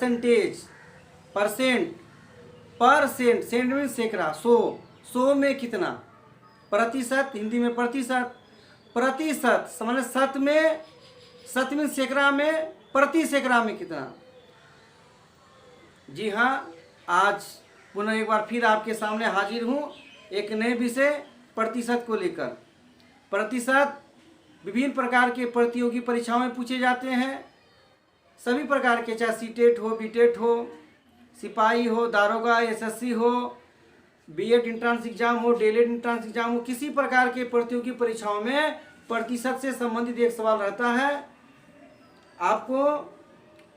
Percentage, percent, percent, Saint में सैकड़ा, सौ में कितना, प्रतिशत, हिंदी में प्रतिशत, प्रतिशत समझ शत में, शत में सैकड़ा में, प्रति सैकड़ा में कितना। जी हाँ, आज पुनः एक बार फिर आपके सामने हाजिर हूँ एक नए विषय प्रतिशत को लेकर। प्रतिशत विभिन्न प्रकार के प्रतियोगी परीक्षाओं में पूछे जाते हैं, सभी प्रकार के, चाहे सीटेट हो, बीटेट हो, सिपाही हो, दारोगा, एसएससी हो, बीएड इंट्रांस एग्जाम हो, डीएलएड इंट्रांस एग्जाम हो, किसी प्रकार के प्रतियोगी परीक्षाओं में प्रतिशत से संबंधित एक सवाल रहता है। आपको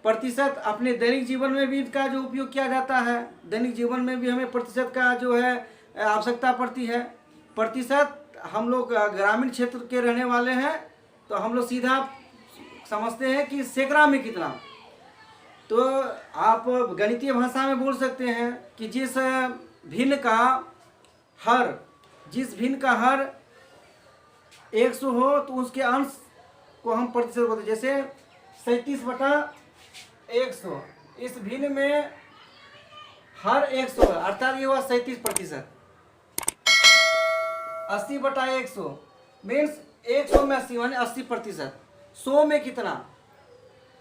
प्रतिशत अपने दैनिक जीवन में भी इसका जो उपयोग किया जाता है, दैनिक जीवन में भी हमें प्रतिशत का जो है आवश्यकता पड़ती है। प्रतिशत हम लोग ग्रामीण क्षेत्र के रहने वाले हैं तो हम लोग सीधा समझते हैं कि सैकड़ा में कितना। तो आप गणितीय भाषा में बोल सकते हैं कि जिस भिन्न का हर 100 हो तो उसके अंश को हम प्रतिशत बोलते हैं। जैसे 37/100, इस भिन्न में हर 100 है, अर्थात ये हुआ 37%। 80/100 मीन्स 100 में 80 माने 80%। 100 में कितना,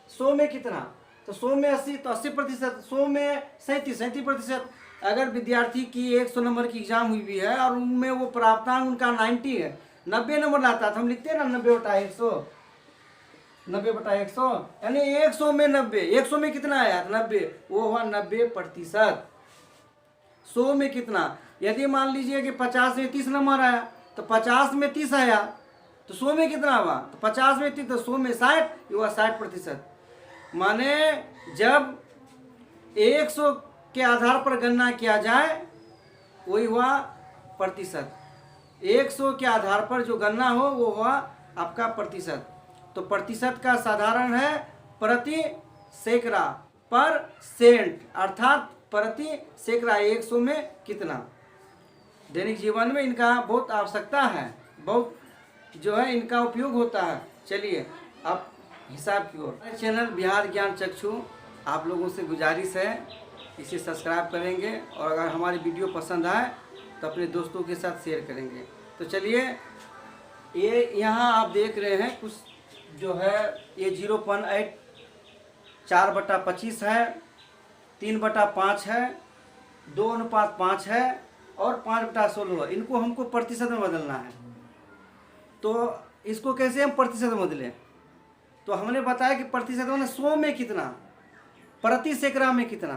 100 में कितना, तो 100 में 80 तो 80%, 100 में 37% अगर विद्यार्थी की 100 नंबर की एग्जाम हुई भी है और उनमें वो प्राप्तांक उनका 90 है, 90 नंबर लाता है तो हम लिखते हैं ना 90/100, 90/100 यानी 100 में 90, 100 में कितना आया 90, वो हुआ 90%। 100 में कितना, यदि मान लीजिए कि 50 में 30 नंबर आया तो 50 में 30 आया तो 100 में कितना हुआ, तो 50 में 30 तो 100 में 60, ये हुआ 60%। माने जब 100 के आधार पर गणना किया जाए वही हुआ प्रतिशत, 100 के आधार पर जो गणना हो वो हुआ आपका प्रतिशत। तो प्रतिशत का साधारण है प्रति सैकड़ा, परसेंट, अर्थात प्रति सैकड़ा, 100 में कितना। दैनिक जीवन में इनका बहुत आवश्यकता है, बहुत जो है इनका उपयोग होता है। चलिए अब हिसाब की ओर। चैनल बिहार ज्ञान चक्षु, आप लोगों से गुजारिश है इसे सब्सक्राइब करेंगे और अगर हमारी वीडियो पसंद आए तो अपने दोस्तों के साथ शेयर करेंगे। तो चलिए, ये यहाँ आप देख रहे हैं कुछ जो है ये 0.8 4/25 है, 3/5 है, 2:5 है और 5/16 है। इनको हमको प्रतिशत में बदलना है। तो इसको कैसे हम प्रतिशत में बदलें, तो हमने बताया कि प्रतिशत में 100 में कितना, प्रति सैकड़ा में कितना,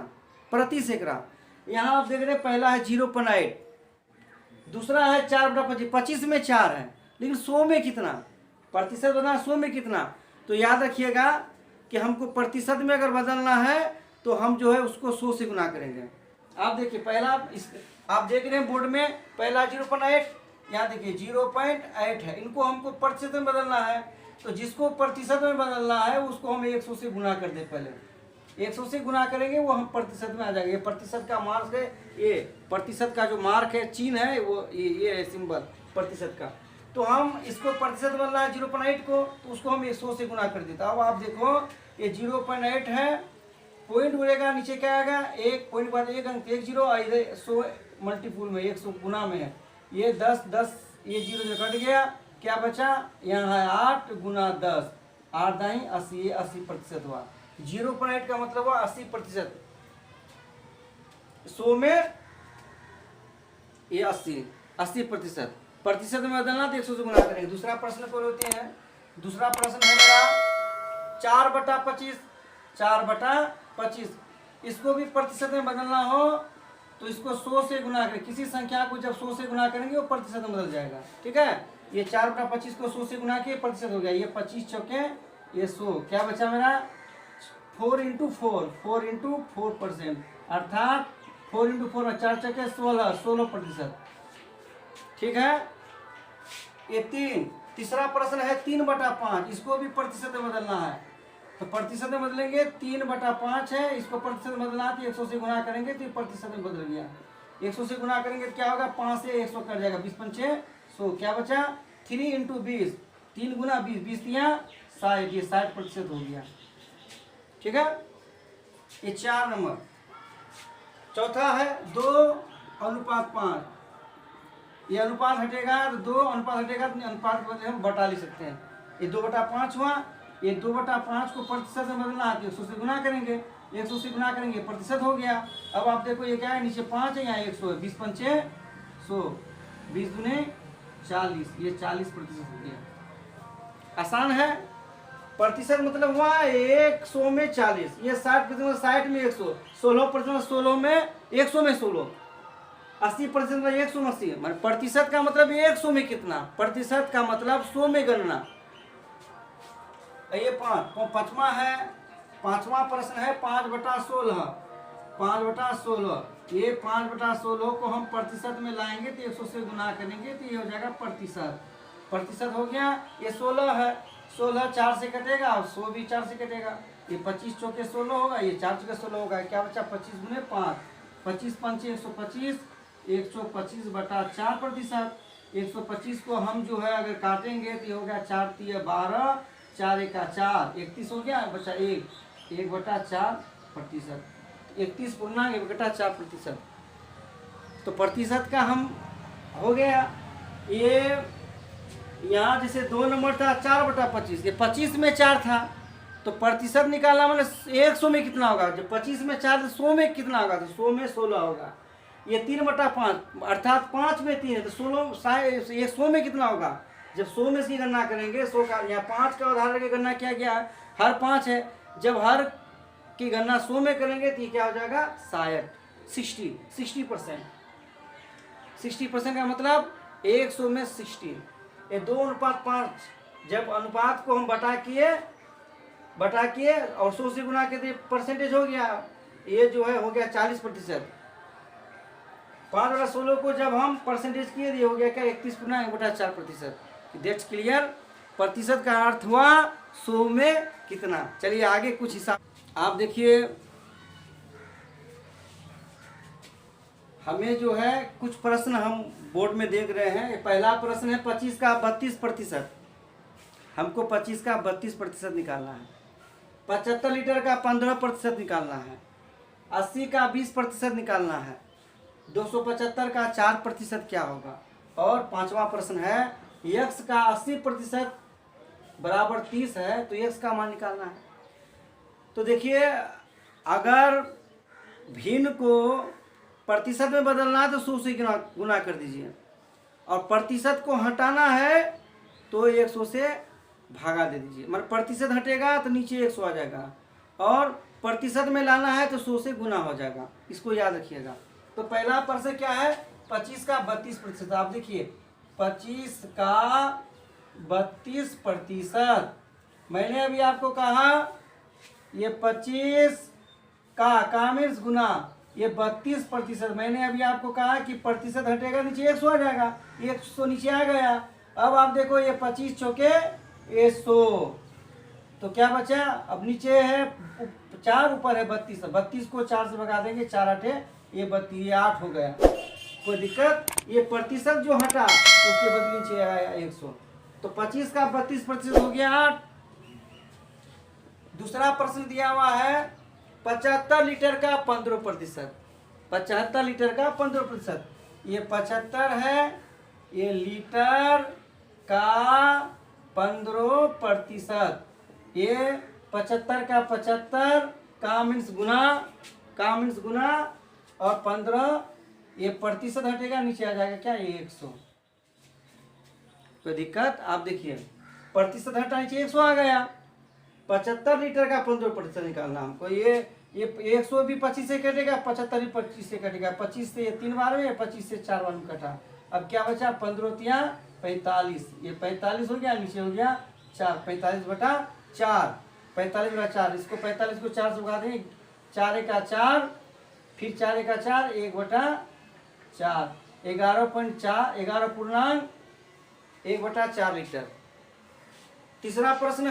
प्रति सैकड़ा। यहाँ आप देख रहे हैं पहला है 0.8, दूसरा है 4/25, 25 में 4 है, लेकिन 100 में कितना, प्रतिशत बदलना 100 में कितना। तो याद रखिएगा कि हमको प्रतिशत में अगर बदलना है तो हम जो है उसको 100 से गुना करेंगे। आप देखिए पहला आप देख रहे हैं बोर्ड में पहला 0.8, यहाँ देखिए 0.8 है, इनको हमको प्रतिशत में बदलना है। तो जिसको प्रतिशत में बदलना है उसको हम 100 से गुना कर दे, पहले 100 से गुना करेंगे वो हम प्रतिशत में आ जाएंगे। ये प्रतिशत का मार्क है, ये प्रतिशत का जो मार्क है चिन्ह है वो ये है सिंबल प्रतिशत का। तो हम इसको प्रतिशत बनना है 0.8 को, तो उसको हम 100 से गुना कर देता। अब आप देखो ये 0.8 है, पॉइंट उड़ेगा नीचे क्या आएगा, 1 पॉइंट बाद 1 अंक 1 0, इधर 100 मल्टीपुल में 100 गुना में है, ये 10 10, ये 0 जो कट गया, क्या बचा, यहाँ है 8 गुना 10, 8 दाई 80, ये 80% हुआ। 0.8 का मतलब हुआ 80%, 100 में ये 80%। प्रतिशत में बदलना तो 100 से गुना करेंगे। दूसरा प्रश्न को लेते हैं। दूसरा प्रश्न है मेरा 4/25, 4/25। इसको भी प्रतिशत में बदलना हो तो इसको 100 से गुना करें। किसी संख्या को जब 100 से गुना करेंगे वो प्रतिशत में बदल जाएगा, ठीक है। ये 4/25 को 100 से गुना किए प्रतिशत हो गया, ये 25 चौके ये 100, क्या बचा मेरा 4 × 4, 4 × 4%, अर्थात 4 × 4 में 4 चौके 16%, ठीक है। ये तीसरा प्रश्न है 3/5, इसको भी प्रतिशत में बदलना है। तो प्रतिशत में बदलेंगे, 3/5 है, इसको प्रतिशत में बदलना है तो 100 से गुना करेंगे तो ये प्रतिशत में बदल गया। 100 से गुना करेंगे तो क्या होगा, 5 से 100 कट जाएगा, 20 × 5 100, क्या बचा 3 × 20, 3 गुना 20, 20 या 60, ये 60% हो गया, ठीक है। ये 4 नंबर। चौथा है 2:5, ये अनुपात हटेगा तो 2 अनुपात हटेगा तो अनुपात को बदले हम बटा लिख सकते हैं। ये 2/5 हुआ, ये 2/5 को प्रतिशत में बदलना है तो 100 से गुना करेंगे, 100 से गुना करेंगे प्रतिशत हो गया। अब आप देखो ये क्या है, नीचे 5 है, यहाँ 100 है, 20×5 = 100, 20 × 40, ये 40% हो गया। आसान है। प्रतिशत मतलब हुआ 100 में 40, ये 60% 60 में 100, 16% 16 में 100 में 16, 80% में 100 में 80। मतलब प्रतिशत का मतलब 100 में कितना, प्रतिशत का मतलब 100 में गणना। ये 5वां है, 5वां प्रश्न है 5/16, 5/16। ये 5/16 को हम प्रतिशत में लाएंगे तो 100 से गुना करेंगे तो ये हो जाएगा प्रतिशत। प्रतिशत हो गया। ये 16 है, 16 4 से कटेगा और 100 भी 4 से कटेगा। ये 25 चौके 16 होगा, ये 4 चौके 16 होगा। क्या बचा, 25 × 5, 25 × 5 = 125, 125/4 प्रतिशत। 125 को हम जो है अगर काटेंगे तो ये हो गया 4 × 3 = 12, 4 × 1 = 4, 31 हो गया, बचा 1/4 प्रतिशत। 31 पूर्णांक 1/4 प्रतिशत। तो प्रतिशत का हम हो गया। ये यहाँ जैसे 2 नंबर था 4/25, ये 25 में 4 था तो प्रतिशत निकालना मतलब 100 में कितना होगा, जब 25 में 4 तो 100 में कितना होगा, तो 100 में 16 होगा। ये 3/5 अर्थात 5 में 3 है तो 16, ये 100 में कितना होगा, जब 100 में इसकी गणना करेंगे, 100 का यहाँ 5 का उदाहरण की गणना किया गया, हर 5 है, जब हर की गणना 100 में करेंगे तो ये क्या हो जाएगा 60%। 60% का मतलब 100 में 60। ये 2:5, जब अनुपात को हम बटा किए और 100 से गुना के परसेंटेज हो गया, ये जो है हो गया 40%। 5/16 को जब हम परसेंटेज किए ये हो गया क्या 31/4 प्रतिशत। That's clear. प्रतिशत का अर्थ हुआ 100 में कितना। चलिए आगे कुछ हिसाब आप देखिए। हमें जो है कुछ प्रश्न हम बोर्ड में देख रहे हैं। पहला प्रश्न है 25 का 32%। हमको 25 का 32% निकालना है। 75 लीटर का 15% निकालना है। 80 का 20% निकालना है। 275 का 4% क्या होगा। और 5वां प्रश्न है x का 80% बराबर 30 है तो x का मान निकालना है। तो देखिए अगर भिन्न को प्रतिशत में बदलना है तो 100 से गुना कर दीजिए, और प्रतिशत को हटाना है तो 100 से भागा दे दीजिए। मतलब प्रतिशत हटेगा तो नीचे 100 आ जाएगा, और प्रतिशत में लाना है तो 100 से गुना हो जाएगा। इसको याद रखिएगा। तो पहला प्रश्न क्या है 25 का 32%। आप देखिए 25 का 32%। मैंने अभी आपको कहा ये 25 का मीन्स गुना, ये 32%। मैंने अभी आपको कहा कि प्रतिशत हटेगा नीचे 100 आ जाएगा, 100 नीचे आ गया। अब आप देखो ये 25 चौके 100 तो क्या बचा, अब नीचे है 4 ऊपर है 32, 32 को 4 से भगा देंगे, 4 8 ये 32, ये 8 हो गया। कोई दिक्कत। ये प्रतिशत जो हटा उसके बदले नीचे आया 100। तो 25 का 32% हो गया 8। दूसरा प्रश्न दिया हुआ है 75 लीटर का 15%। 75 लीटर का 15%। ये 75 है, ये लीटर का 15%। ये 75 का 75 का मीन्स गुना और 15 ये प्रतिशत हटेगा नीचे आ जाएगा क्या 100। कोई दिक्कत। आप देखिए प्रतिशत हटा नीचे 100 आ गया। 75 लीटर का 15% निकालना हमको। ये 100 भी 25 से कटेगा, 75 भी 25 से कटेगा। 25 से ये 3 बार में, 25 से 4 बार में कटा। अब क्या बचा 15 × 45, ये 45 हो गया, नीचे हो गया 4, 45/4, 45/4। इसको 45 को 4 से भगा देंगे, 4 × 4, फिर 4 × 4, 1/4, 11 पूर्णांक 1/4 लीटर। तीसरा प्रश्न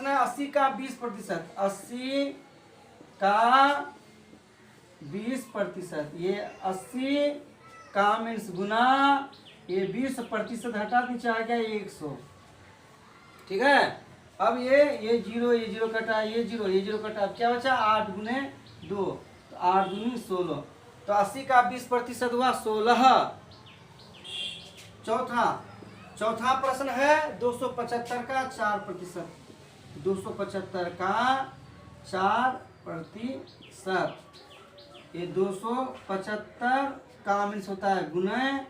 है 80 का 20%। 80 का 20%। ये 80 का मीन्स गुना, ये 20% हटा नीचे आ गया 100। ठीक है। अब ये जीरो कटा, ये जीरो कटा, अब क्या बचा 8 गुने 2, तो 8 दूनी 16, तो 80 का 20% हुआ 16। चौथा प्रश्न है 275 का 4%, 275 का 4%, ये 275 का मीन्स होता है गुने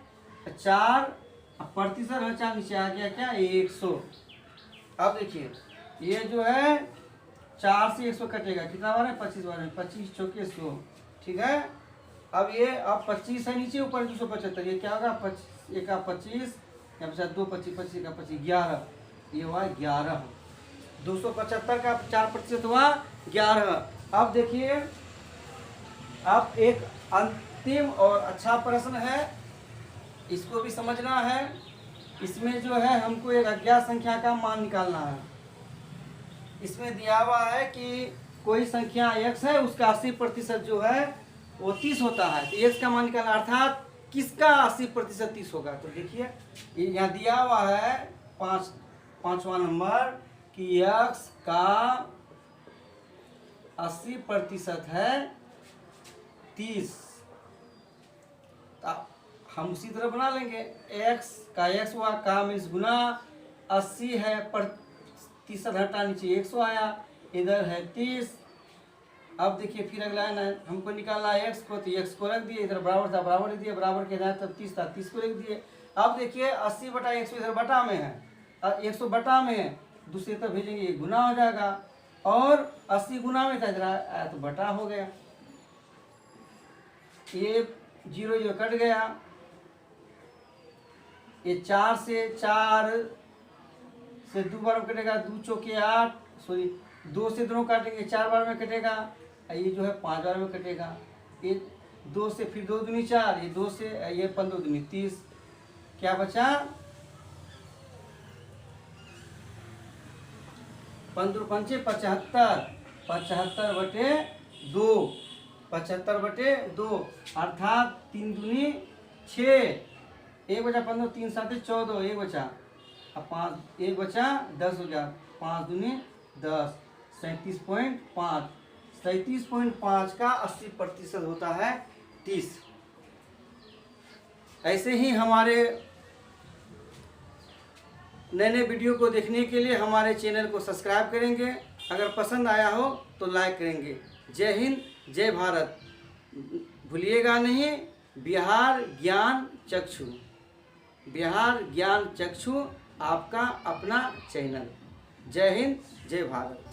4, प्रतिशत बचा नीचे आ गया क्या 100। अब देखिए ये जो है 4 से 100 कटेगा, कितना बार है 25 बार है, 25 चौके 100, ठीक है। अब ये अब 25 है नीचे, ऊपर 275, ये क्या होगा 25 1 का 25, या बचा 2 25 25 का 25 11, ये हुआ 11। 275 का 4% हुआ 11। अब देखिए अब एक अंतिम और अच्छा प्रश्न है, इसको भी समझना है। इसमें जो है हमको एक अज्ञात संख्या का मान निकालना है। इसमें दिया हुआ है कि कोई संख्या x है, उसका 80% जो है वो 30 होता है, तो x का मान निकालना, अर्थात किसका 80% 30 होगा। तो देखिए यहाँ दिया हुआ है पांचवा नंबर कि x का 80% है 30, हम उसी तरह बना लेंगे, x का x हुआ का मीन्स गुना 80 है, प्रतिशत हटा नीचे 100 आया, इधर है 30। अब देखिए फिर अगला है ना, हमको निकालना है x को, तो x को रख दिए, इधर बराबर था बराबर रख दिए, बराबर के जाए तब 30 था 30 को रख दिए। अब देखिए 80 बटा 100 इधर बटा में है, 100 बटा में है, दूसरी तरफ भेजेंगे ये गुना हो जाएगा, और 80 गुना में था इधर आया तो बटा हो गया, ये 0 कट गया, ये 4 से 2 बार में कटेगा, 2 चौके 8, सॉरी 2 से दोनों काटेंगे 4 बार में कटेगा, ये जो है 5 बार में कटेगा, ये 2 से फिर 2 दूनी 4, ये 2 से ये 15 दूनी 30, क्या बचा 15 पंचे 75, 75 बटे 2, 75 बटे 2, अर्थात 3 दूनी 6, 1 बचा 15, 3 7 14, 1 बचा, अब 5 1 बचा 10 हो गया, 5 दूनी 10, 37.5, 37.5 का 80% होता है 30। ऐसे ही हमारे नए नए वीडियो को देखने के लिए हमारे चैनल को सब्सक्राइब करेंगे, अगर पसंद आया हो तो लाइक करेंगे। जय हिंद जय भारत, भूलिएगा नहीं बिहार ज्ञान चक्षु, बिहार ज्ञान चक्षु आपका अपना चैनल। जय हिंद जय भारत।